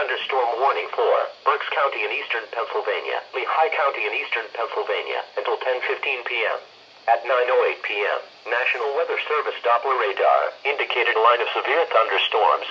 thunderstorm warning for Berks County in eastern Pennsylvania, Lehigh County in eastern Pennsylvania, until 10:15 p.m. At 9:08 p.m., National Weather Service Doppler radar indicated a line of severe thunderstorms.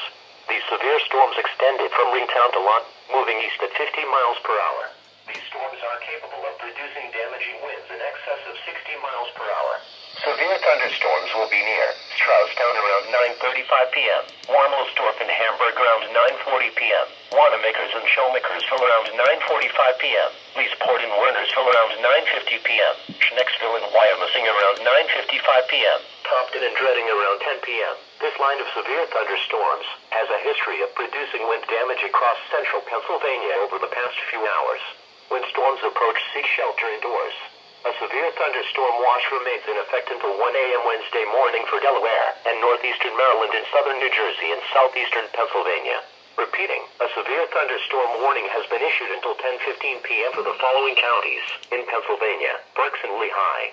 These severe storms extended from Ringtown to Lund, moving east at 50 miles per hour. These storms are capable of producing damaging winds in excess of 60 miles per hour. Severe thunderstorms will be near Strausstown around 9:35 p.m., Warmelsdorf and Hamburg around 9:40 p.m., Wanamaker's and Showmakers around 9:45 p.m., Leesport and Wernersville around 9:50 p.m., Schnecksville and Wyomissing around 9:55 p.m., Compton and Dreading around 10 p.m. This line of severe thunderstorms has a history of producing wind damage across central Pennsylvania over the past few hours. When storms approach, seek shelter indoors. A severe thunderstorm watch remains in effect until 1 a.m. Wednesday morning for Delaware and northeastern Maryland and southern New Jersey and southeastern Pennsylvania. Repeating, a severe thunderstorm warning has been issued until 10:15 p.m. for the following counties in Pennsylvania: Berks and Lehigh.